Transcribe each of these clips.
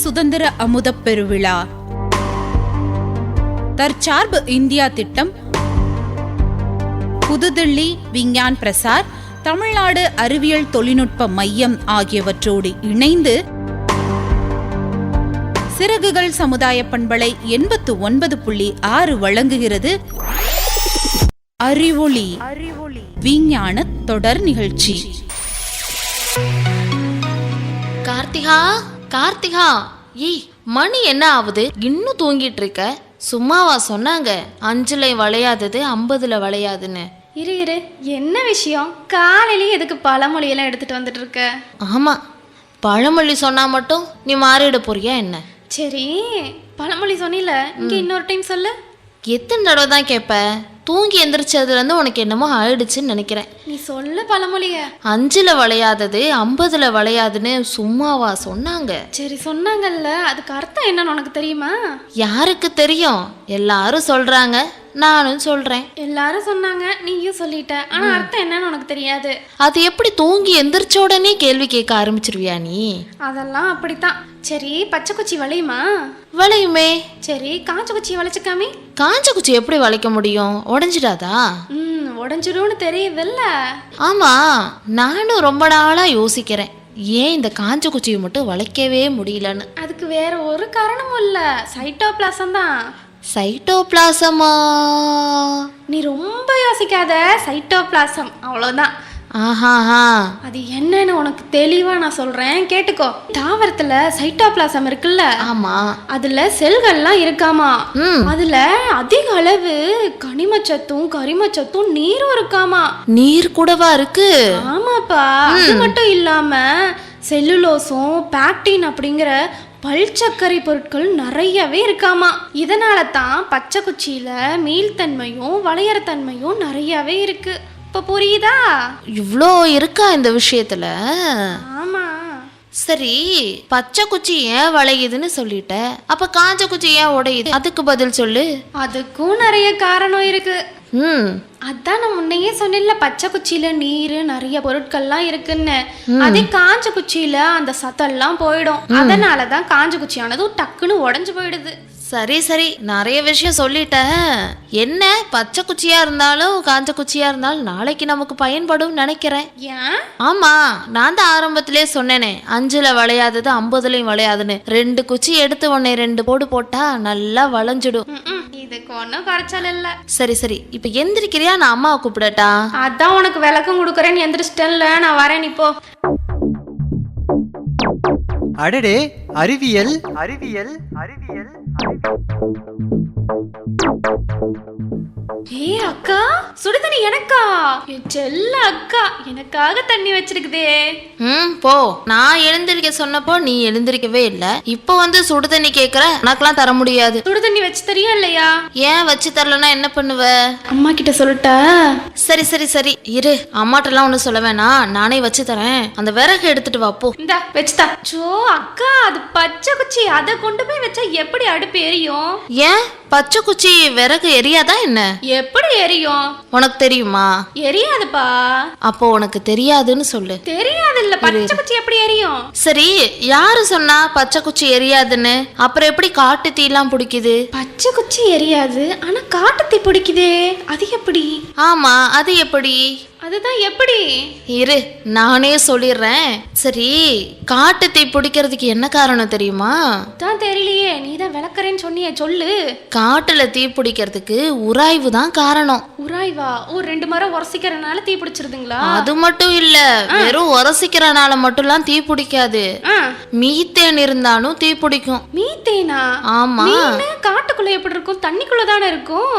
சுதந்திர அமுத பெருவிழா, தற்சார்பு இந்தியா திட்டம், புதுதில்லி விஞ்ஞான் பிரசார், தமிழ்நாடு அறிவியல் தொழில்நுட்ப மையம் ஆகியவற்றோடு இணைந்து சிறகுகள் சமுதாய பண்பலை 89.6 வழங்குகிறது அறிவொளி விஞ்ஞான தொடர் நிகழ்ச்சி. கார்த்திகா, ஏய் மணி என்ன ஆகுது? இன்னும் தூங்கிட்டு இருக்க? சும்மாவா சொன்னாங்க 5ல வளையாதது 50ல வளையாதுன்னு? இரு என்ன விஷயம்? காலையிலேயே எதுக்கு பழமொழியெல்லாம் எடுத்துட்டு வந்துட்டு இருக்க? ஆமா, பழமொழி சொன்னா மட்டும் நீ மாறிட போறியா என்ன? சரி, பழமொழி சொன்னில, இங்க இன்னொரு டைம் சொல்லு. எத்தனை தடவை தான் கேட்ப? தூங்கி எந்திரிச்சதுலேருந்து உனக்கு என்னமோ ஆயிடுச்சுன்னு நினைக்கிறேன். நீ சொல்ல பழமொழிய. 5ல வளையாதது 50ல வளையாதுன்னு சும்மாவா சொன்னாங்க? சரி சொன்னாங்கல்ல, அதுக்கு அர்த்தம் என்னன்னு உனக்கு தெரியுமா? யாருக்கு தெரியும்? எல்லாரும் சொல்றாங்க, நானும் சொல்றேன். எல்லாரும் சொன்னாங்க, நீயும் சொல்லிட்ட. ஆனா அர்த்தம் என்னன்னு உனக்கு தெரியாது. அது எப்படி தூங்கி எந்திரிச்ச உடனே கேள்வி கேட்க ஆரம்பிச்சிருவியா நீ? அதெல்லாம் அப்படித்தான். சரி, பச்சை குச்சி வளையுமா? வளையுமே. சரி, காஞ்ச குச்சி வளைச்சுக்காமி. காஞ்ச குச்சி எப்படி வளைக்க முடியும்? உடஞ்சிடாதா? உடஞ்சிடும்னு தெரியுதுல்ல. ஆமா, நானும் ரொம்ப நாளா யோசிக்கிறேன், ஏன் இந்த காஞ்ச குச்சியை மட்டும் வளைக்கவே முடியலன்னு. அதுக்கு வேற ஒரு காரணமும் இல்ல, சைட்டோபிளாசம் தான். சைட்டோபிளாசமா? நீ ரொம்ப யோசிக்காத, சைட்டோபிளாசம் அவ்வளவுதான். ஆஹாஹா, அது என்னன்னு உனக்கு தெளிவா நான் சொல்றேன், கேட்டுக்கோ. தாவரத்துல சைட்டோபிளாசம் இருக்குல்ல, ஆமா, அதுல செல்கள்லாம் இருக்காமா. அதுல அதிக அளவு கனிமச்சத்தும் கரிமச்சத்தும் நீரும் இருக்காமா. நீர் கூடவா இருக்கு? ஆமாப்பா, அது மட்டும் இல்லாம செல்லுலோஸும் பேக்டின் அப்படிங்கிற பல்சர்க்கரை பொருட்கள் நிறையவே இருக்காமா. இதனால தான் பச்சை குச்சியில மீள்தன்மையும் வளையறத்தன்மையும் நிறையவே இருக்கு. இப்ப புரியுதா? இவ்வளோ இருக்கா இந்த விஷயத்துல? ஆமா. சரி, பச்சை குச்சி ஏன் வளையுதுன்னு சொல்லிட்ட, அப்ப காஞ்ச குச்சி ஏன் உடையுது? அதுக்கு பதில் சொல்லு. அதுக்கும் நிறைய காரணம் இருக்கு. அதான் நான் முன்னையே சொன்னேன்ல, பச்சை குச்சியில நீர் நிறைய பொருட்கள்லாம் இருக்குன்னு. அதே காஞ்ச குச்சியில அந்த சத்தெல்லாம் போயிடும். அதனாலதான் காஞ்ச குச்சியானதும் டக்குன்னு உடைஞ்சு போயிடுது. சரி, நிறைய விஷயம் சொல்லிட்ட. என்ன, பச்சை குச்சியா இருந்தாலும் காஞ்ச குச்சியா இருந்தாலும் நாளைக்கு நமக்கு பயன்படும் நினைக்கிறேன். ஏன்? ஆமா, நான் தான் ஆரம்பத்திலே சொன்னேனே, 5ல வளையாதது 50லயும் வளையாதுன்னு. 2 குச்சி எடுத்து உன்னை 2 போடு போட்டா நல்லா வளைஞ்சிடும். இதுக்கு ஒன்னும் குறைச்சல் இல்ல. சரி, இப்ப எந்திரிக்கிறியா? நான் அம்மாவை கூப்பிடட்டா? அதான் உனக்கு விளக்கம் கொடுக்குறேன்னு எந்திரிச்சிட்டேன்ல, நான் வரேன் இப்போ. அடடே, அறிவியல். ஏய் அக்கா, சுடுதண்ணி எனக்கா? செல்ல அக்கா, எனக்காக தண்ணி வச்சிருக்குதே. போ. நான் எழுந்திருக்க சொன்னப்போ நீ எழுந்திருக்கவே இல்ல. இப்போ வந்து சுடுதண்ணி கேக்குற? உனக்கெல்லாம் தர முடியாது. சுடுதண்ணி வச்சு தரியா இல்லையா? ஏன் வச்சு தரலன்னா என்ன பண்ணுவ? அம்மா கிட்ட சொல்லிட்டா? சரி, இரு, அம்மாட்டெல்லாம் ஒண்ணு சொல்ல வேணாம், நானே வச்சு தரேன். அந்த விறகு எடுத்துட்டு வா, போ. இந்த வச்சுதா. சோ அக்கா, அது பச்சை குச்சி, அதை கொண்டு போய் வச்சா எப்படி அடுப்பு எரியும்? ஏன், பச்சை குச்சி விறகு எரியாதா என்ன? எப்படி எரியும்? உனக்கு தெரியுமா? எரியாதுப்பா. அப்போ உனக்கு தெரியாதுன்னு சொல்லு. தெரியாது இல்ல, பச்சை குச்சி எப்படி எரியும்? சரி, யாரு சொன்னா பச்சை குச்சி எரியாதுன்னு? அப்புறம் எப்படி காட்டு தீலாம் பிடிக்குது? பச்சை குச்சி எரியாது, ஆனா காட்டு தீ பிடிக்குதே, அது எப்படி? ஆமா, அது எப்படி? அதுதான் எப்படி? இரு, நானே சொல்லிடுறேன். சரி, காட்டு தீ பிடிக்கிறதுக்கு என்ன காரணம் தெரியுமா? தான் தெரியலையே, நீதான் விளக்குறேன்னு சொன்னியே, சொல்லு. காட்டுல தீ பிடிக்கிறதுக்கு உராய்வு தான் காரணம். உராய்வா? 2 மரம் உரசிக்கிறனால தீ பிடிச்சிருதுங்களா? அது மட்டும் இல்ல, வெறும் உரசிக்கிறனால மட்டும்லாம் தீ பிடிக்காது. மீத்தேன் இருந்தாலும் தீ பிடிக்கும். மீத்தேனா? ஆமா. காட்டுக்குள்ள எப்படி இருக்கும்? தண்ணிக்குள்ள தானே இருக்கும்.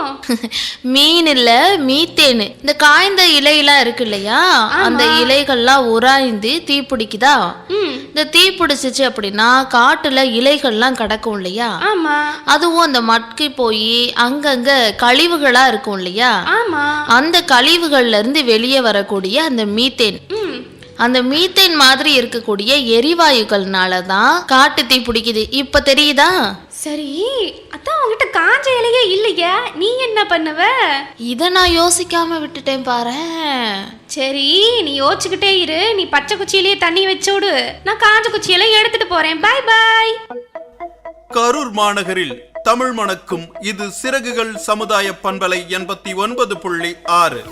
மீன் இல்ல, மீத்தேன். இந்த காய்ந்த இலையில இருக்கு இல்லையா, அந்த இலைகள்லாம் உராய்ந்து தீ பிடிக்குதா? இந்த தீ பிடிச்சிச்சு அப்படின்னா காட்டுல இலைகள்லாம் கிடக்கும் இல்லையா, அதுவும் அந்த மட்கி போய் அங்கங்க கழிவுகளா இருக்கும் இல்லையா, அந்த கழிவுகள்ல இருந்து வெளியே வரக்கூடிய அந்த மீத்தேன், அந்த மீத்தேன் மாதிரி இருக்கக்கூடிய எரிவாயுகள்னாலதான் காட்டு தீ பிடிக்குது. இப்ப தெரியுதா? சரி, அதான் உங்ககிட்ட காஞ்ச இலையே இல்லையா, நீ என்ன பண்ணுவ? இத நான் யோசிக்காம விட்டுட்டேன் பாரு. சரி, நீ யோசிச்சுக்கிட்டே இரு. நீ பச்சை குச்சியிலேயே தண்ணி வச்சு விடு, நான் காஞ்ச குச்சியெல்லாம் எடுத்துட்டு போறேன். பாய் பாய். கரூர் மாநகரில் தமிழ் மணக்கும் இது சிறகுகள் சமுதாய பண்பலை 89.6.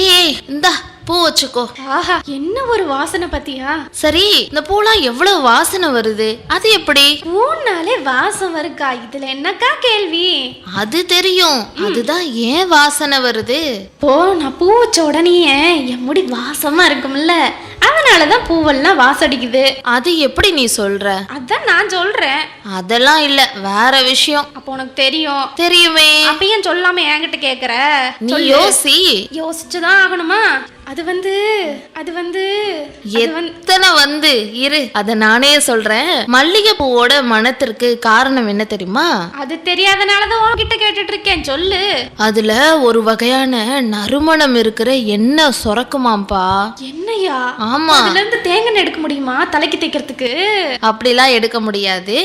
ஏய் இந்தா பூ வச்சுக்கோ. ஆஹா, என்ன ஒரு வாசனை பத்தியா? சரி, இந்த பூலாம் எவ்வளவு வாசனை வருது, அது எப்படி? பூனாலே வாசம் வருக்கா, இதுல என்னக்கா கேள்வி? அது தெரியும், அதுதான் ஏன் வாசனை வருது? போ, நான் பூ வச்ச உடனே என் முடி வாசமா இருக்கும்ல, அதனாலதான் பூவெல்லாம் வாசடிக்குது. அது எப்படி நீ சொல்ற? அதான் நான் சொல்றேன். அதெல்லாம் இல்ல, வேற விஷயம். அப்போ உனக்கு தெரியும்? தெரியுமே. அப்ப ஏன் சொல்லாம என்கிட்ட கேக்குற? நீ யோசி. யோசிச்சுதான் ஆகணுமா? அது வந்து எத்தனை வந்து இரு, அத நானே சொல்றேன். மல்லிகை பூவோட மனத்திற்கு காரணம் என்ன தெரியுமா? அது தெரியாதனாலதான் உன்கிட்ட கேட்டுட்டு இருக்கேன், சொல்லு. அதுல ஒரு வகையான நறுமணம் இருக்கிற எண்ணெய் சுரக்குமாம்பா. என்னையா? ஆமா. அதுல இருந்து தேங்காய் எடுக்க முடியுமா தலைக்கு தேய்க்கிறதுக்கு? அப்படிலாம் எடுக்க முடியாது.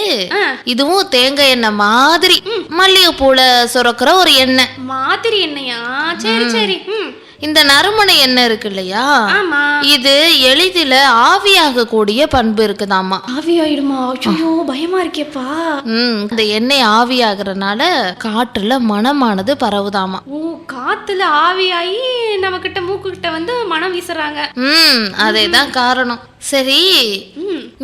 இதுவும் தேங்காய் எண்ணெய் மாதிரி மல்லிகை பூல சுரக்கிற ஒரு எண்ணெய் மாதிரி. எண்ணெயா? சரி சரி. இந்த நறுமண எண்ணெய் இருக்கு இல்லையா, ஆமா, இது எளிதில ஆவியாக கூடிய பண்பு இருக்குதாமா. ஆவியாயிடுமா? ஐயோ, பயமா இருக்கேப்பா. இந்த எண்ணெய் ஆவியாகிறனால காற்றுல மனமானது பரவுதாமா. ஓ, காத்துல ஆவியாயி நம்ம கிட்ட மூக்கு கிட்ட வந்து மனம் வீசுறாங்க. அதேதான் காரணம். சரி,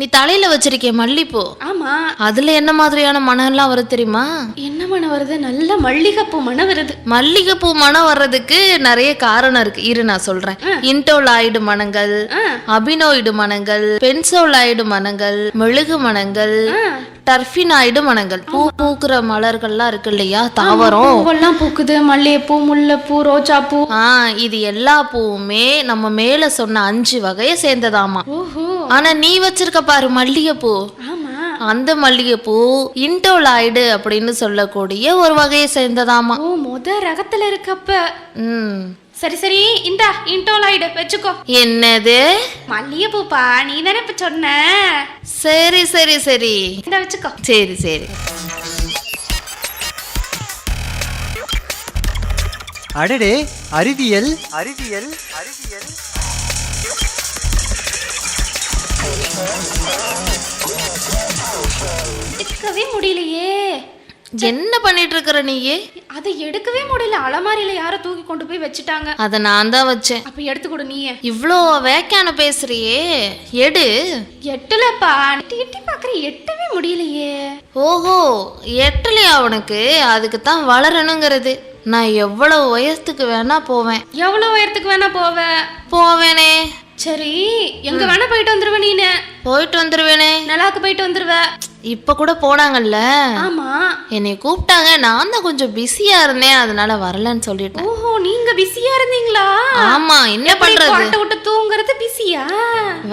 நீ தலையில வச்சிருக்க மல்லிப்பூ, ஆமா, அதுல என்ன மாதிரியான மனம் எல்லாம் வருது தெரியுமா? என்ன மனம் வருது? நல்ல மல்லிகைப்பூ மனம் வருது. மல்லிகைப்பூ மனம் வர்றதுக்கு நிறைய காரணம் இருக்கு, இரு நான் சொல்றேன். இன்டோலாய்டு மனங்கள், அபினோய்டு மனங்கள், பென்சோலாய்டு மனங்கள், மெழுகு மனங்கள், டர்பினாய்டு மனங்கள். பூ பூக்குற மலர்கள்லாம் இருக்கு இல்லையா, தாவரம் பூவெல்லாம் பூக்குது, மல்லிகைப்பூ, முல்லைப்பூ, ரோஜா பூ. இது எல்லா பூவுமே நம்ம மேல சொன்ன 5 வகையை சேர்ந்ததாமா. ஆனா நீ வச்சிருக்க பாரு மல்லிகைப்பூ, அந்த மல்லிகைப்பூ இன்டோலாய்டு அப்படின்னு சொல்லக்கூடிய ஒரு வகையை சேர்ந்ததாமா. ஓ, முத ரகத்துல இருக்கப்ப. சரி சரி, இந்தா இன்டோலாய்டு வச்சுக்கோ. என்னது? மல்லிகைப்பூப்பா, நீ தானே இப்ப சொன்ன. சரி சரி சரி, இந்த வச்சுக்கோ. சரி சரி. அடடே, அறிவியல் அறிவியல் அறிவியல். எடுக்கவே முடியலையே. என்ன பண்ணிட்டு இருக்கிற நீயே? அதை எடுக்கவே முடியல, அலமாரியில யாரோ தூக்கி கொண்டு போய் வச்சுட்டாங்க. அத நான் தான் வச்சேன். அப்ப எடுத்து கொடு நீயே. இவ்ளோ வேக்கான பேசுறியே, எடு. எட்டலப்பா, எட்டி பாக்குற, எட்டவே முடியலையே. ஓஹோ, எட்டலையா உனக்கு? அதுக்கு தான் வளரணுங்கிறது. நான் எவ்வளவு உயரத்துக்கு வேணா போவேன். எவ்வளவு உயரத்துக்கு வேணா போவேனே. சரி, எங்க வேணா போயிட்டு வந்துருவ நீனு? போயிட்டு வந்துருவேனே. நல்லாக்கு போயிட்டு வந்துருவ. இப்ப கூட போனாங்கல்ல. ஆமா, என்னை கூப்பிட்டாங்க, நான் தான் கொஞ்சம் பிஸியா இருந்தேன், அதனால வரலன்னு சொல்லிட்டேன். ஓஹோ, நீங்க பிஸியா இருந்தீங்களா? ஆமா, என்ன பண்றது? கோட்டை விட்டு தூங்குறது பிஸியா?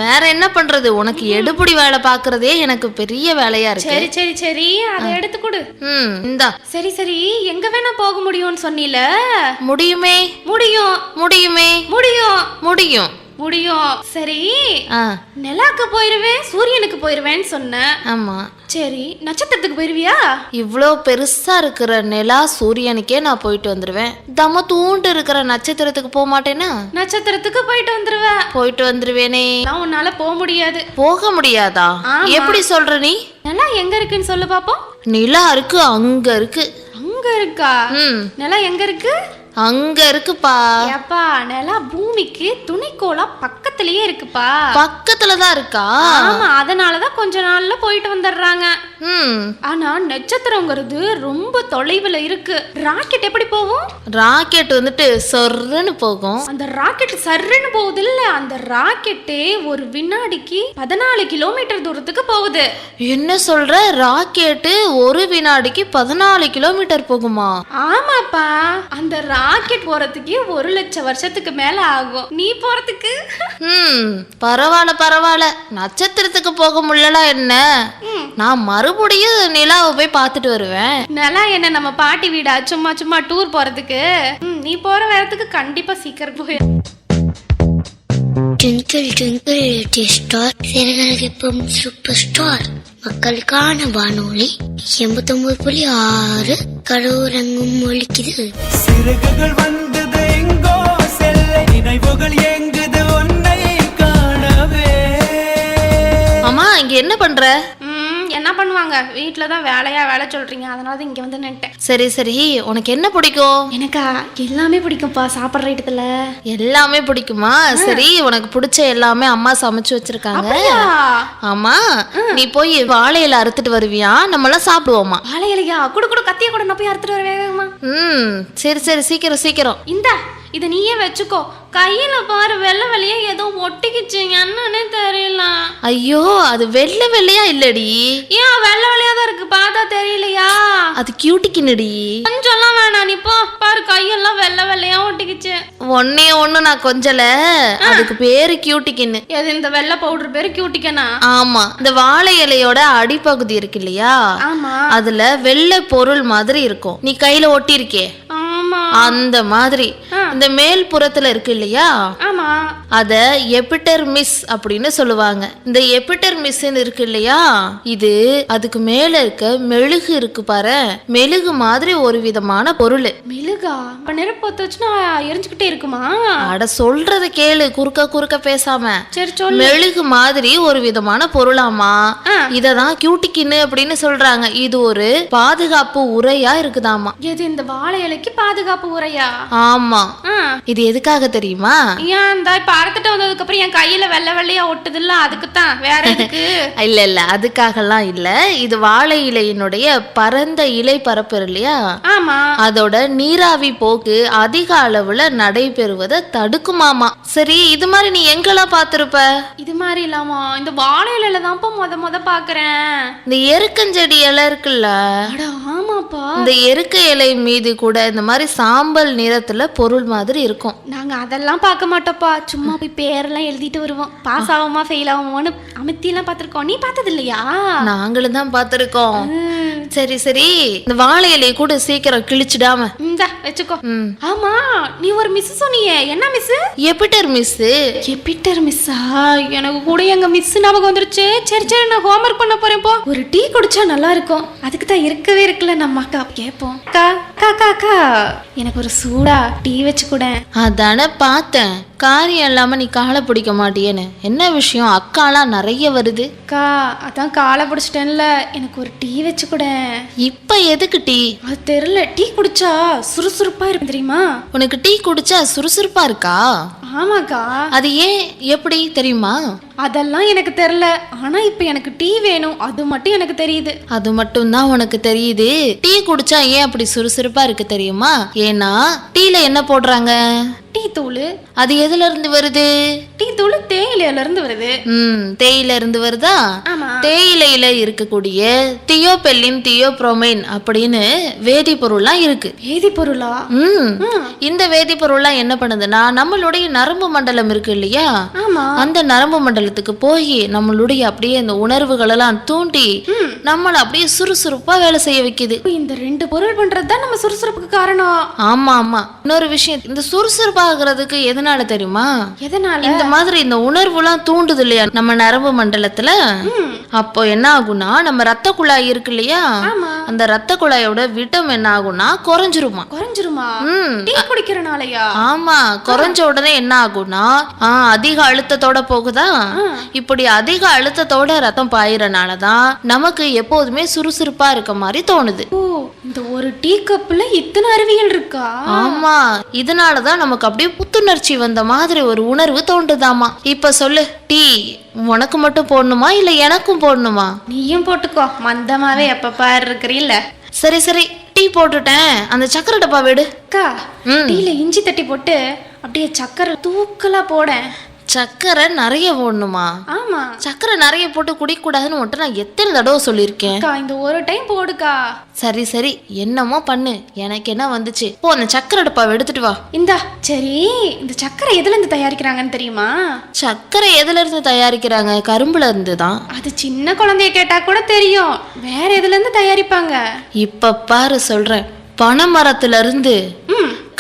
வேற என்ன பண்றது, உனக்கு எடுபடி வேலை பாக்குறதே எனக்கு பெரிய வேலையா இருக்கு. சரி சரி சரி, அதை எடுத்து கொடு. இந்தா. சரி சரி, எங்க வேணா போக முடியும்னு சொன்னீல? முடியுமே. முடியும். முடியுமே. முடியும். முடியும். முடியும். சரி, நிலாக்கு போயிருவேன், சூரியனுக்கு போயிருவேன்னு சொன்ன. ஆமா. சரி, நட்சத்திரத்துக்கு போயிருவியா? இவ்வளோ பெருசா இருக்கிற நிலா சூரியனுக்கே நான் போயிட்டு வந்துருவேன். தம்ம தூண்டு இருக்கிற நட்சத்திரத்துக்கு போக மாட்டேனா? நட்சத்திரத்துக்கு போயிட்டு வந்துருவ. போயிட்டு வந்துருவேனே. உன்னால போக முடியாது. போக முடியாதா? எப்படி சொல்ற நீ? நிலா எங்க இருக்குன்னு சொல்லு பாப்போம். நிலா இருக்கு, அங்க இருக்கு. அங்க இருக்கா? நிலா எங்க இருக்கு? அங்க இருக்குப்பா. ஏப்பா, நிலா பூமிக்கு துணைக்கோளா பக்கத்திலேயே இருக்குப்பா. பக்கத்துலதான் இருக்கா? ஆமா, அதனாலதான் கொஞ்ச நாள்ல போயிட்டு வந்துடுறாங்க. ஆனா நட்சத்திரங்கிறது ரொம்ப தொலைவுல இருக்கு. ராக்கெட் எப்படி போகும்? ராக்கெட் வந்துட்டு சொர்ன்னு போகும். அந்த ராக்கெட் சர்ன்னு போகுது இல்ல, அந்த ராக்கெட்டே ஒரு வினாடிக்கு 14 கிலோமீட்டர் தூரத்துக்கு போகுது. என்ன சொல்ற? ராக்கெட்டு ஒரு வினாடிக்கு 14 கிலோமீட்டர் போகுமா? ஆமாப்பா, அந்த ராக்கெட் போறதுக்கு 1 லட்சம் வருஷத்துக்கு மேல ஆகும். நீ போறதுக்கு பரவாயில்ல பரவாயில்ல. நட்சத்திரத்துக்கு போக முடியல என்ன, நான் மறுபடியும் நிலாவை போய் பார்த்துட்டு வருவேன். நிலா என்ன நம்ம பாட்டி வீடா சும்மா சும்மா டூர் போறதுக்கு? நீ போற நேரத்துக்கு கண்டிப்பா சீக்கிரம் போய். Twinkle twinkle little star, சிறகடிக்கும் சூப்பர் ஸ்டார். மக்களுக்கான வானொலி 89.6 கடவுரங்கும் ஒலிக்குது. சிறகுகள் வந்தது எங்கோ செல்ல நினைவுகள் எங்குது உன்னை காணவே. அம்மா இங்க என்ன பண்ற? என்ன பண்ணுவாங்க, வீட்டுல தான் வேலை சொல்றீங்க, அதனால தான் இங்க வந்து நின்ட்டேன். சரி சரி, உனக்கு என்ன பிடிக்கும்? எனக்கா எல்லாமே பிடிக்கும்ப்பா. சாப்பிட்ற இடத்துல எல்லாமே பிடிக்குமா? சரி, உனக்கு பிடிச்ச எல்லாமே அம்மா சமைச்சு வச்சிருக்காங்க. ஆமா, நீ போய் வாழை இலை அறுத்துட்டு வருவியா? நம்ம எல்லாம் சாப்பிடுவோமா? வாழை இலையா? குடு கத்திய கூட நான் போய் அறுத்துட்டு வர வேகமா. சரி சரி, சீக்கிரம் சீக்கிரம். இந்த இதை நீயே வச்சுக்கோ. கையில பாரு, வெள்ளை வெள்ளையா ஏதோ ஒட்டிக்கிச்சு, என்னன்னே தெரியல. ஐயோ, அது வெள்ளை வெள்ளையா இல்லடி. ஏன் வெள்ளை வெள்ளையா தான் இருக்கு, பார்த்தா தெரியலையா? அது கியூட்டிக்கினடி. கொஞ்சம்லாம் வேணாம், நீ போ பாரு, கையெல்லாம் வெள்ளை வெள்ளையா ஒட்டிக்கிச்சு. ஒன்னே ஒண்ணு நான் கொஞ்சல, அதுக்கு பேரு கியூட்டிக்கின்னு. எது இந்த வெள்ளை பவுடர் பேரு கியூட்டிக்கனா? ஆமா, இந்த வாழை இலையோட அடிப்பகுதி இருக்கு இல்லையா, ஆமா, அதுல வெள்ளை பொருள் மாதிரி இருக்கும். நீ கையில ஒட்டி இருக்கே, அந்த மாதிரி இந்த மேல் புறத்துல இருக்கு இல்லையா, ஆமா, அத எபிடெர்மிஸ் அப்படின்னு சொல்லுவாங்க. இந்த எபிடெர்மிஸ் இருக்கு இல்லையா, இது அதுக்கு மேல இருக்க மெழுகு இருக்கு பாரு, மெழுகு மாதிரி ஒரு விதமான பொருள். மெழுகா? இப்ப நெருப்பு பத்த வச்சுனா எரிஞ்சுக்கிட்டே இருக்குமா? அட சொல்றத கேளு, குறுக்க பேசாம. சரி சொல்லு. மெழுகு மாதிரி ஒரு விதமான பொருளாமா. இததான் கியூட்டிக்கின்னு அப்படின்னு சொல்றாங்க. இது ஒரு பாதுகாப்பு உரையா இருக்குதாமா. எது இந்த வாழை இலைக்கு பாதுகாப்பு உரையா? ஆமா. இது எதுக்காக தெரியுமா? ஏன் இந்த இப்ப அறுத்துட்டு வந்ததுக்கு அப்புறம் என் கையில வெள்ளை வெள்ளையா ஒட்டுதுல்ல, அதுக்குத்தான். வேற எதுக்கு? இல்ல அதுக்காகலாம் இல்ல. இது வாழை இலையினுடைய பரந்த இலை பரப்பு இல்லையா, ஆமா, அதோட நீராவி போக்கு அதிக அளவுல நடைபெறுவதை தடுக்குமாமா. சரி, இது மாதிரி நீ எங்கெல்லாம் பாத்திருப்ப? இது மாதிரி இல்லாமா, இந்த வாழை இலையில தான்ப்பா முத பாக்குறேன். இந்த எருக்கஞ்செடி இலை இருக்குல்ல, ஆமாப்பா, இந்த எருக்க இலை மீது கூட இந்த மாதிரி சாம்பல் நிறத்துல பொருள் மாதிரி இருக்கும். நாங்க அதெல்லாம் பார்க்க மாட்டோப்பா, சும்மா போய் பேரெல்லாம் எழுதிட்டு வருவோம். பாஸ் ஆகுமா ஃபெயில் ஆகுமான்னு அமித்தி எல்லாம் பாத்திருக்கோம். நீ பார்த்தது இல்லையா? நாங்களும் தான் பார்த்திருக்கோம். சரி சரி, இந்த வாழை இலையை கூட சீக்கிரம் கிழிச்சிடாம இந்த வச்சுக்கோ. ஆமா, நீ ஒரு மிஸ் சொன்னியே, என்ன மிஸ்? எபிட்டர் மிஸ். எபிட்டர் மிஸ்ஸா? எனக்கு கூட எங்க மிஸ் ஞாபகம் வந்துருச்சு. சரி நான் ஹோம்வொர்க் பண்ண போறேன். போ, ஒரு டீ குடிச்சா நல்லா இருக்கும். அதுக்கு தான் இருக்கவே இருக்குல்ல, நம்ம அக்கா கேட்போம். அக்கா எனக்கு ஒரு சூடா டீ வச்சு கூட. அதானே பார்த்தேன், காரியம் இல்லாம நீ காலை பிடிக்க மாட்டியேன்னு. என்ன விஷயம்? அக்காலாம் நிறைய வருது. அக்கா அதான் காலை பிடிச்சிட்டேன்ல, எனக்கு ஒரு டீ வச்சு கூட. இப்ப எதுக்கு டீ? அது தெரியல, டீ குடிச்சா சுறுசுறுப்பா இருக்கு தெரியுமா? உனக்கு டீ குடிச்சா சுறுசுறுப்பா இருக்கா? ஆமாக்கா. அது ஏன், எப்படி தெரியுமா? அதெல்லாம் எனக்கு தெரியல, ஆனா இப்ப எனக்கு டீ வேணும், அது மட்டும் எனக்கு தெரியுது. அது மட்டும் தான் உனக்கு தெரியுது? டீ குடிச்சா ஏன் அப்படி சுறுசுறுப்பா இருக்கு தெரியுமா? ஏன்னா டீல என்ன போடுறாங்க? டீ தூள். அது எதுல இருந்து வருது? டீ தூள் தேயிலையில இருந்து வருது. தேயில இருந்து வருதா? தேயிலையில இருக்கக்கூடிய தியோபெல்லின், தியோப்ரோமைன் அப்படின்னு வேதிப்பொருள்லாம் இருக்கு. வேதிப்பொருளா? இந்த வேதிப்பொருள்லாம் என்ன பண்ணுதுன்னா, நம்மளுடைய நரம்பு மண்டலம் இருக்கு இல்லையா, அந்த நரம்பு மண்டலத்துக்கு போய் நம்மளுடைய அப்படியே இந்த உணர்வுகள் எல்லாம் தூண்டி நம்மள அப்படியே சுறுசுறுப்பா வேலை செய்ய வைக்குது. இந்த ரெண்டு பொருள் பண்றதுதான் நம்ம சுறுசுறுப்புக்கு காரணம். ஆமா. இன்னொரு விஷயம், இந்த சுறுசுறுப்பாகிறதுக்கு எதனால தெரியுமா? எதனால? இந்த மாதிரி இந்த உணர்வுலாம் தூண்டுது இல்லையா நம்ம நரம்பு மண்டலத்துல, அப்போ என்ன ஆகும்னா, நம்ம ரத்த குழாய் இருக்கு இல்லையா, அந்த ரத்த குழாயோட விட்டம் என்ன ஆகும்னா குறைஞ்சிருமா. டீ குடிக்கிறனாலயா? ஆமா, குறைஞ்ச உடனே என்ன ஆகும்னா, அதிக அழுத்தத்தோட போகுதா, இப்படி அதிக அழுத்தத்தோட ரத்தம் பாயிறனாலதான் நமக்கு எப்போதுமே சுறுசுறுப்பா இருக்க மாதிரி தோணுது. இந்த ஒரு டீ கப்ல இத்தனை அறிவியல் இருக்கா? ஆமா, இதனாலதான் நமக்கு அப்படியே புத்துணர்ச்சி வந்த மாதிரி ஒரு உணர்வு தோன்றுதாமா. இப்ப சொல்லு, டீ உனக்கு மட்டும் போடணுமா இல்ல எனக்கும் போடணுமா? நீயும் போட்டுக்கோ, மந்தமாவே எப்ப பாரு இருக்கிறீல்ல. சரி டீ போட்டுட்டேன், அந்த சக்கரை டப்பா விடு. அக்கா, டீல இஞ்சி தட்டி போட்டு அப்படியே சக்கரை தூக்கலா போட. சக்கரை நிறைய போடணுமா? ஆமா, சக்கரை நிறைய போட்டு குடிக்க கூடாதுன்னு மட்டும் நான் எத்தனை தடவை சொல்லியிருக்கேன். இந்த ஒரு டைம் போடுக்கா. சரி என்னமோ பண்ணு, எனக்கு என்ன வந்துச்சு. போ, அந்த சக்கரை டப்பாவை எடுத்துட்டு வா. இந்தா. சரி, இந்த சக்கரை எதுல இருந்து தயாரிக்கிறாங்கன்னு தெரியுமா? சக்கரை எதுல இருந்து தயாரிக்கிறாங்க? கரும்புல இருந்து தான். அது சின்ன குழந்தைய கேட்டா கூட தெரியும். வேற எதுல இருந்து தயாரிப்பாங்க? இப்ப பாரு சொல்றேன். பனைமரத்துல இருந்து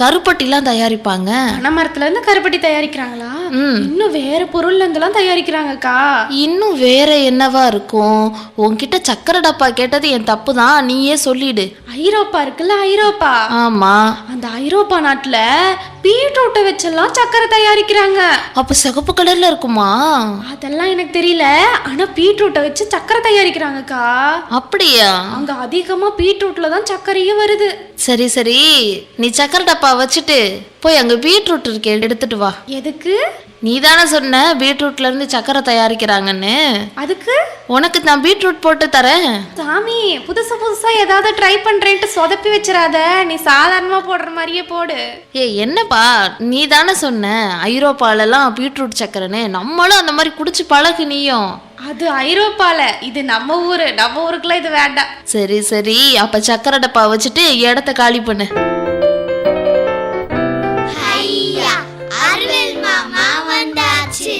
கருப்பட்டிலாம் தயாரிப்பாங்க. பனைமரத்துல இருந்து கருப்பட்டி தயாரிக்கிறாங்களா? இன்னும் வேற பொருள்ல இருந்தெல்லாம் தயாரிக்கிறாங்கக்கா. இன்னும் வேற என்னவா இருக்கும்? உன்கிட்ட சக்கரை டப்பா கேட்டது என் தப்பு தான், நீயே சொல்லிடு. ஐரோப்பா இருக்குல்ல, ஐரோப்பா. ஆமா, அந்த ஐரோப்பா நாட்டுல பீட்ரூட்டை வச்செல்லாம் சக்கரை தயாரிக்கிறாங்க. அப்ப சிகப்பு கலர்ல இருக்குமா? அதெல்லாம் எனக்கு தெரியல, ஆனா பீட்ரூட்டை வச்சு சக்கரை தயாரிக்கிறாங்கக்கா. அப்படியா? அங்க அதிகமா பீட்ரூட்ல தான் சர்க்கரையே வருது. சரி சரி, நீ சக்கரை டப்பா வச்சுட்டு போய் அங்க பீட்ரூட் இருக்கே எடுத்துட்டு வா. எதுக்கு? நீ தானே சொன்ன பீட்ரூட்ல இருந்து சக்கரை தயாரிக்கிறாங்கன்னு. அதுக்கு உனக்கு நான் பீட்ரூட் போட்டு தரேன். சாமி, புதுசா ஏதாவது ட்ரை பண்றேன்ட்டு சொதப்பி வச்சிடாத, நீ சாதாரணமா போடுற மாதிரியே போடு. என்னப்பா, நீ தானே சொன்ன ஐரோப்பாலெல்லாம் பீட்ரூட் சக்கரைன்னு, நம்மளும் அந்த மாதிரி குடிச்சு பழகு நீயும். அது ஐரோப்பால, இது நம்ம ஊருக்குலாம் இது வேண்டாம். சரி சரி, அப்ப சக்கரை டப்பா வச்சுட்டு இடத்த காலி பண்ணு. அறிவியல் மாமா வந்தாச்சு.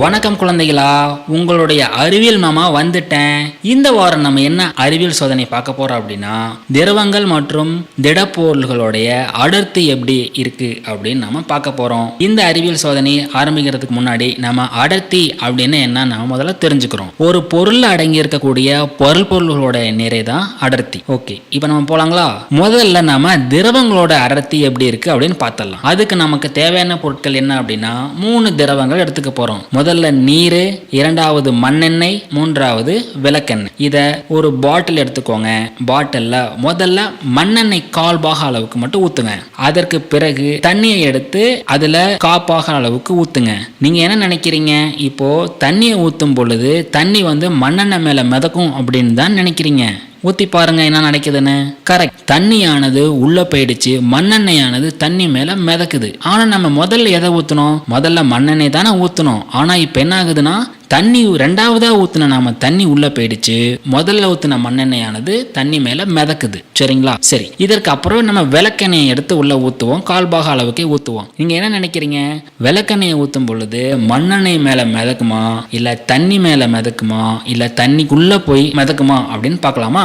வணக்கம் குழந்தைகளா, உங்களுடைய அறிவியல் மாமா வந்துட்டேன். இந்த வாரம் நம்ம என்ன அறிவியல் சோதனை பார்க்க போறோம் அப்படின்னா, திரவங்கள் மற்றும் திடப்பொருள்களுடைய அடர்த்தி எப்படி இருக்கு அப்படின்னு நம்ம பார்க்க போறோம். இந்த அறிவியல் சோதனை ஆரம்பிக்கிறதுக்கு முன்னாடி நம்ம அடர்த்தி அப்படின்னு என்ன நம்ம முதல்ல தெரிஞ்சுக்கிறோம். ஒரு பொருள் அடங்கி இருக்கக்கூடிய பொருள்களோட நிறை தான் அடர்த்தி. ஓகே, இப்போ நம்ம போலாங்களா? முதல்ல நம்ம திரவங்களோட அடர்த்தி எப்படி இருக்கு அப்படின்னு பார்த்தலாம். அதுக்கு நமக்கு தேவையான பொருட்கள் என்ன அப்படின்னா 3 திரவங்கள் எடுத்துக்க போறோம். முதல்ல நீர், இரண்டாவது மண்ணெண்ணெய், மூன்றாவது விளக்கெண்ணெய். இதை ஒரு பாட்டில் எடுத்துக்கோங்க. பாட்டில்ல முதல்ல மண்ணெண்ணெய் 1/4 பாக அளவுக்கு மட்டும் ஊத்துங்க. அதற்கு பிறகு தண்ணியை எடுத்து அதுல 1/4 பாக அளவுக்கு ஊத்துங்க. நீங்க என்ன நினைக்கிறீங்க? இப்போ தண்ணியை ஊத்தும் பொழுது தண்ணி மண்ணெண்ணெய் மேல மிதக்கும் அப்படின்னு தான் நினைக்கிறீங்க. ஊத்தி பாருங்க என்ன நடக்குதுன்னு. கரெக்ட், தண்ணியானது உள்ள போயிடுச்சு, மண்ணெண்ணெயானது தண்ணி மேல மிதக்குது. ஆனா நம்ம முதல்ல எதை ஊத்தணும்? முதல்ல மண்ணெண்ணெய் தானே ஊத்தணும். ஆனா இப்ப என்ன ஆகுதுன்னா, தண்ணி ரெண்டாவதா ஊத்துன நாம தண்ணி உள்ள போயிடுச்சு, முதல்ல ஊத்துன மண்ணெண்ணெயானது தண்ணி மேல மிதக்குது. சரிங்களா? சரி, இதற்கு அப்புறம் நம்ம விளக்கெண்ணெயை எடுத்து உள்ள ஊத்துவோம். 1/4 பாக அளவுக்கே ஊத்துவோம். நீங்க என்ன நினைக்கிறீங்க? விளக்கெண்ணெயை ஊத்தும் பொழுது மண்ணெண்ணெய் மேல மிதக்குமா, இல்ல தண்ணி மேல மிதக்குமா, இல்ல தண்ணிக்குள்ள போய் மிதக்குமா அப்படின்னு பார்க்கலாமா?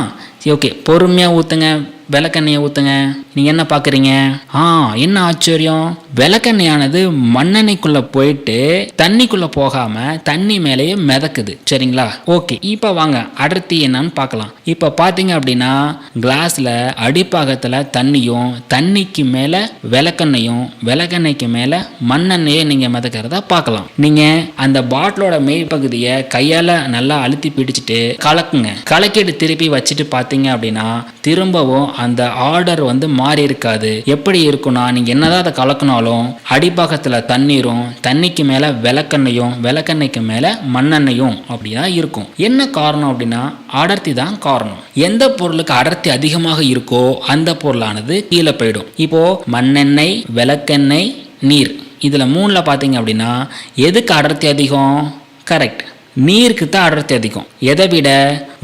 ஓகே, பொறுமையா ஊத்துங்க, விளக்கெண்ணெயை ஊத்துங்க. நீங்க என்ன பாக்குறீங்க? என்ன ஆச்சரியம், விளக்கெண்ணெயானது மண்ணெண்ணெய்க்குள்ள போயிட்டு தண்ணிக்குள்ள போகாம தண்ணி மேலேயே மிதக்குது. சரிங்களா? ஓகே, இப்ப வாங்க அடர்த்தி என்னன்னு பார்க்கலாம். இப்ப பாத்தீங்க அப்படின்னா, கிளாஸ்ல அடிப்பாகத்துல தண்ணியும், தண்ணிக்கு மேல விளக்கெண்ணையும், விளக்கெண்ணைக்கு மேல மண்ணெண்ணையை நீங்க மிதக்கிறத பார்க்கலாம். நீங்க அந்த பாட்டிலோட மேல் பகுதியை கையால நல்லா அழுத்தி பிடிச்சிட்டு கலக்குங்க. கலக்கிட்டு திருப்பி வச்சுட்டு பாத்தீங்க அப்படின்னா திரும்பவும் அந்த ஆர்டர் மாறி இருக்காது. எப்படி இருக்குன்னா, நீங்க என்னதான் அதை கலக்கினாலும் அடிப்பாகத்துல தண்ணீரும், தண்ணிக்கு மேல விளக்கெண்ணையும், விளக்கெண்ணைக்கு மேல மண்ணெண்ணையும் அப்படிதான் இருக்கும். என்ன காரணம் அப்படின்னா, அடர்த்தி தான் காரணம். எந்த பொருளுக்கு அடர்த்தி அதிகமாக இருக்கோ அந்த பொருளானது கீழே போயிடும். இப்போ மண்ணெண்ணெய், விளக்கெண்ணெய், நீர், இதுல 3ல பாத்தீங்க அப்படின்னா எதுக்கு அடர்த்தி அதிகம்? கரெக்ட், நீருக்கு தான் அடர்த்தி அதிகம். எதை விட?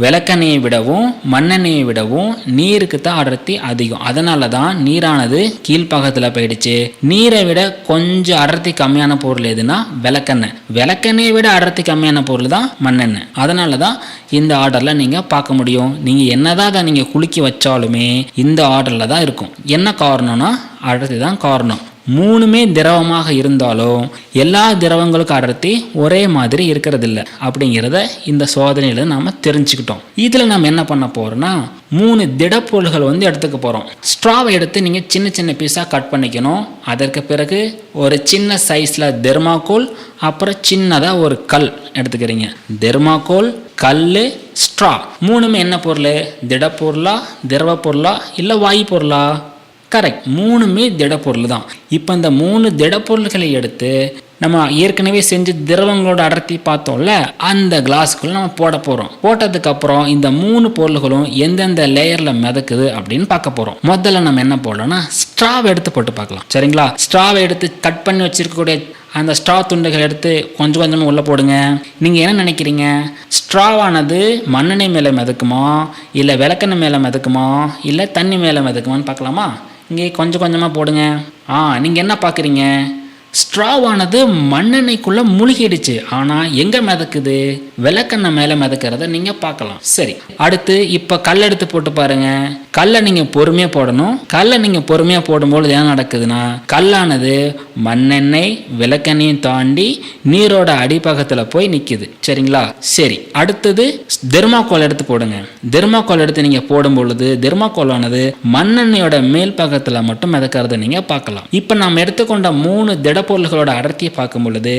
விளக்கெண்ணெயை விடவும் மண்ணெண்ணெயை விடவும் நீருக்கு தான் அடர்த்தி அதிகம். அதனால தான் நீரானது கீழ்ப்பாகத்தில் போயிடுச்சு. நீரை விட கொஞ்சம் அடர்த்தி கம்மியான பொருள் எதுனா விளக்கெண்ணெய். விளக்கெண்ணெயை விட அடர்த்தி கம்மியான பொருள் தான் மண்ணெண்ணெய். அதனால தான் இந்த ஆர்டரில் நீங்கள் பார்க்க முடியும். நீங்கள் என்னதான் அதை நீங்கள் குலுக்கி வச்சாலுமே இந்த ஆர்டரில் தான் இருக்கும். என்ன காரணம்னா அடர்த்தி தான் காரணம். 3மே திரவமாக இருந்தாலும் எல்லா திரவங்களுக்கும் அடர்த்தி ஒரே மாதிரி இருக்கிறது இல்லை அப்படிங்கிறத இந்த சோதனையில நாம தெரிஞ்சுக்கிட்டோம். இதுல நம்ம என்ன பண்ண போறோம்னா 3 திடப்பொருள்கள் எடுத்துக்க போறோம். ஸ்ட்ராவை எடுத்து நீங்க சின்ன சின்ன பீஸா கட் பண்ணிக்கணும். அதற்கு பிறகு ஒரு சின்ன சைஸ்ல தெர்மாக்கோல், அப்புறம் சின்னதா ஒரு கல் எடுத்துக்கிறீங்க. தெர்மாக்கோல், கல், ஸ்ட்ரா, 3மே என்ன பொருள்? திடப்பொருளா, திரவ பொருளா, இல்ல வாயு பொருளா? கரெக்ட், 3மே திடப்பொருள் தான். இப்போ இந்த 3 திடப்பொருள்களை எடுத்து நம்ம ஏற்கனவே செஞ்சு திரவங்களோட அடர்த்தி பார்த்தோம்ல, அந்த கிளாஸுக்குள்ள நம்ம போட போறோம். போட்டதுக்கு அப்புறம் இந்த 3 பொருள்களும் எந்தெந்த லேயர்ல மிதக்குது அப்படின்னு பார்க்க போறோம். முதல்ல நம்ம என்ன போடலாம்னா ஸ்ட்ராவை எடுத்து போட்டு பார்க்கலாம். சரிங்களா? ஸ்ட்ராவை எடுத்து கட் பண்ணி வச்சிருக்கக்கூடிய அந்த ஸ்ட்ரா துண்டுகள் எடுத்து கொஞ்சம் கொஞ்சமாக உள்ள போடுங்க. நீங்க என்ன நினைக்கிறீங்க? ஸ்ட்ராவானது மண்ணெண்ணெய் மேல மிதக்குமா, இல்லை விளக்கெண்ணெய் மேல மிதக்குமா, இல்லை தண்ணி மேல மிதக்குமான்னு பார்க்கலாமா? இங்கே கொஞ்சம் கொஞ்சமாக போடுங்க. நீங்கள் என்ன பார்க்குறீங்க? ஸ்ட்ராவானது மண்ணெண்ணெய்க்குள்ளே முழுகிடுச்சு. ஆனால் எங்கே மிதக்குது? விளக்கெண்ணெய் மேலே மிதக்கிறத நீங்கள் பார்க்கலாம். சரி, அடுத்து இப்போ கல் எடுத்து போட்டு பாருங்க. கல்லை நீங்கள் பொறுமையாக போடணும். கல்லை நீங்கள் பொறுமையாக போடும்போது என்ன நடக்குதுன்னா, கல்லானது மண்ணெண்ணெய் விளக்கெண்ணையும் தாண்டி நீரோட அடிப்பக்கத்தில் போய் நிற்கிது. சரிங்களா? சரி, அடுத்தது தெர்மாக்கோல் எடுத்து போடுங்க. தெர்மாக்கோல் எடுத்து நீங்கள் போடும் பொழுது தெர்மாக்கோலானது மண்ணெண்ணெயோட மேல் பக்கத்தில் மட்டும் மிதக்கிறத நீங்கள் பார்க்கலாம். இப்போ நாம் எடுத்துக்கொண்ட 3 திடப்பொருள்களோட அடர்த்தியை பார்க்கும் பொழுது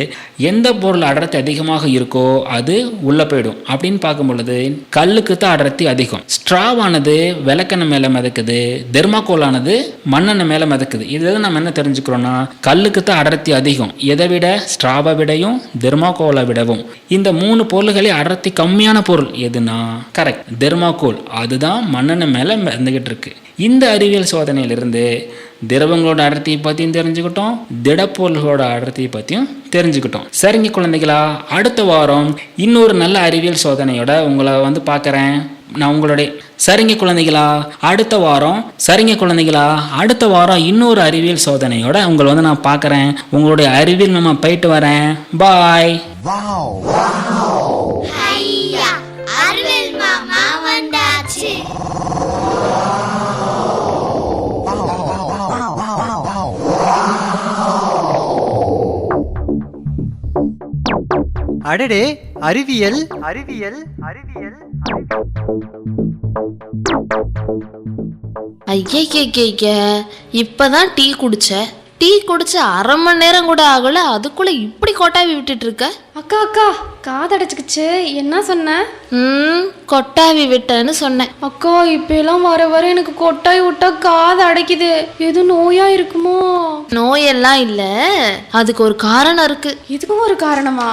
எந்த பொருள் அடர்த்தி அதிகமாக இருக்கோ அது உள்ள போயிடும். அப்படின்னு பார்க்கும் பொழுது கல்லுக்கு தான் அடர்த்தி அதிகம். ஸ்ட்ராவானது விளக்கெண்ணெய் மேலே மிதக்குது, தெர்மாக்கோலானது மண்ணெண்ணெய் மேலே மிதக்குது. இதில் நம்ம என்ன தெரிஞ்சுக்கிறோம்னா, கல்லுக்கு தான் அடர்த்தி அதிகம். எதை விட? ஸ்ட்ராவை விடையும் தெர்மாக்கோலை விடவும். இந்த 3 பொருள்களே அடர்த்தி கம்மியான பொருள் எதுனா கரெக்ட், தெர்மாக்கோல். அதுதான் மண்ணெண்ணெய் மேலே மிதந்துகிட்டு இருக்கு. இந்த அறிவியல் சோதனையிலிருந்து திரவங்களோட அடர்த்தியை பற்றியும் தெரிஞ்சுக்கிட்டோம், திடப்பொருள்களோட அடர்த்தியை பற்றியும் தெரிஞ்சுக்கிட்டோம். சரிங்க குழந்தைகளா, அடுத்த வாரம் இன்னொரு நல்ல அறிவியல் சோதனையோட உங்களை பார்க்குறேன் நான் உங்களுடைய. சரிங்க குழந்தைகளா, அடுத்த வாரம் இன்னொரு அறிவியல் சோதனையோட உங்களை நான் பார்க்குறேன். உங்களுடைய அறிவியல் நம்ம போயிட்டு வரேன். பாய். அறிவியல் மாமா வந்தாச்சு. அடடே, அறிவியல் அறிவியல் அறிவியல். ஐயய்ய, இப்பதான் டீ குடிச்ச அரை மணி நேரம் கூட ஆகல, அதுக்குள்ள இப்படி கொட்டாவி விட்டுட்டு இருக்க. அக்கா அக்கா, காதடைச்சுக்குச்சு. என்ன சொன்ன? கொட்டாவி விட்டேன்னு சொன்னேன். அக்கா, இப்ப எல்லாம் வர வர எனக்கு கொட்டாய் விட்டா காது அடைக்குது. எது நோயா இருக்குமோ? நோயெல்லாம் இல்ல, அதுக்கு ஒரு காரணம் இருக்கு. இதுக்கும் ஒரு காரணமா?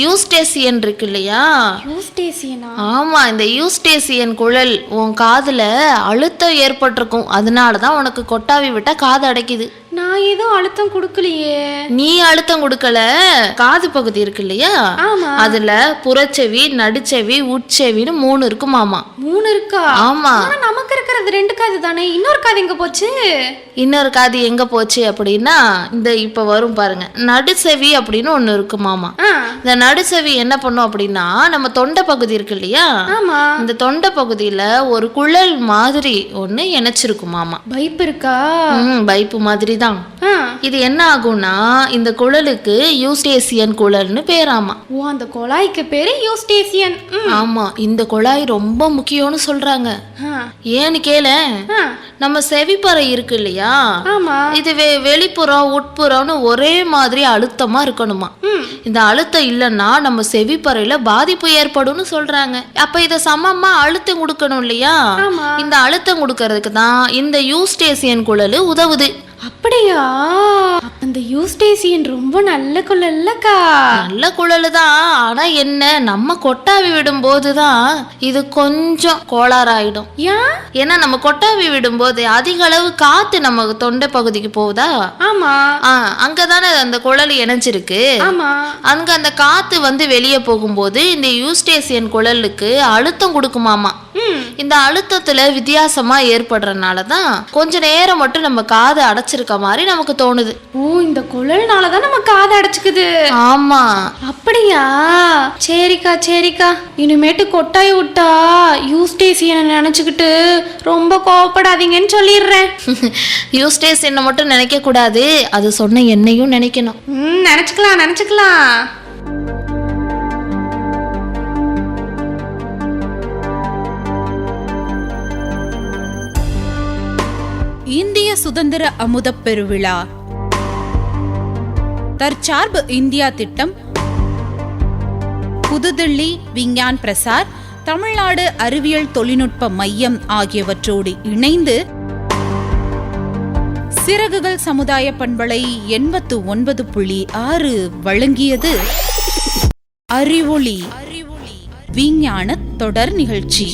யூஸ்டேசியன் இருக்கு இல்லையா? யூஸ்டேசியனா? ஆமா, இந்த யூஸ்டேசியன் குழல் உன் காதுல அழுத்தம் ஏற்பட்டிருக்கும். அதனாலதான் உனக்கு கொட்டாவி விட்டா காது அடைக்குது. நான் எதுவும் அழுத்தம் கொடுக்கலையே. நீ அழுத்தம் கொடுக்கல, காது பகுதி இருக்கு இல்லையா, அதுல புறச்செவி, நடுச்செவி, உட்செவின்னு 3 இருக்குமாமா. 3 இருக்கா? ஆமா. நமக்கு இருக்கிறது 2 காது தானே. இன்னொரு காது எங்க போச்சு? இன்னொரு காது எங்க போச்சு அப்படின்னா, இந்த இப்ப வரும் பாருங்க, நடுசெவி அப்படின்னு ஒண்ணு இருக்குமாமா. இந்த நடுசெவி என்ன பண்ணும் அப்படின்னா, நம்ம தொண்டை பகுதி இருக்கு இல்லையா, இந்த தொண்டை பகுதியில ஒரு குழல் மாதிரி ஒண்ணு இணைச்சிருக்குமாமா. பைப் இருக்கா? பைப்பு மாதிரி தான். இது என்ன ஆகும்னா, இந்த குழலுக்கு யூஸ்டேசியன் குழல்னு பேராமா. ஓ, அந்த குழாய்க்கு பேரு யூஸ்டேசியன். ஆமா, இந்த குழாய் ரொம்ப முக்கியம்னு சொல்றாங்க. ஏன்னு கேள, நம்ம செவிப்பறை இருக்கு இல்லையா, இது வெளிப்புறம் உட்புறம்னு ஒரே மாதிரி அழுத்தமா இருக்கணுமா. இந்த அழுத்தம் இல்லைன்னா நம்ம செவிப்பறையில பாதிப்பு ஏற்படும்னு சொல்றாங்க. அப்ப இத சமமா அழுத்தம் கொடுக்கணும் இல்லையா, இந்த அழுத்தம் கொடுக்கறதுக்கு தான் இந்த யூஸ்டேசியன் குழல் உதவுது. அப்படியா? அந்த யூஸ்டேசியன் ரொம்ப நல்ல குழல்லக்கா. நல்ல குழல் தான். ஆனா என்ன, நம்ம கொட்டாவி விடும் போதுதான் இது கொஞ்சம் கோளாறாயிடும். ஏன்னா நம்ம கொட்டாவி விடும்போது அதிக அளவு காத்து நம்ம தொண்டை பகுதிக்கு போகுதா. ஆமா. அங்கதானே அந்த குழல் இணைஞ்சிருக்கு. ஆமா. அங்க அந்த காத்து வெளியே போகும்போது இந்த யூஸ்டேசியன் குழலுக்கு அழுத்தம் கொடுக்குமாமா. இந்த அழுத்தத்துல வித்தியாசமா ஏற்படுறதுனாலதான் கொஞ்ச நேரம் மட்டும் நம்ம காது அடைச்சிருக்க மாதிரி நமக்கு தோணுது. ஓ, இந்த குழல்னாலதான் நம்ம காது அடைச்சுக்குது. ஆமா. அப்படியா? சரிக்கா, இனிமேட்டு கொட்டாய் விட்டா யூஸ்டேசியனை நினைச்சுக்கிட்டு ரொம்ப கோவப்படாதீங்கன்னு சொல்லிடுறேன். யூஸ்டேசியனை மட்டும் நினைக்க கூடாது, அது சொன்ன என்னையும் நினைக்கணும். நினைச்சுக்கலாம். இந்திய சுதந்திர அமுதப் பெருவிழா, தற்சார்பு இந்தியா திட்டம், புதுதில்லி விஞ்ஞான் பிரசார், தமிழ்நாடு அறிவியல் தொழில்நுட்ப மையம் ஆகியவற்றோடு இணைந்து சிறகுகள் சமுதாய பண்பலை 89.6 வழங்கியது அறிவொளி விஞ்ஞான தொடர் நிகழ்ச்சி.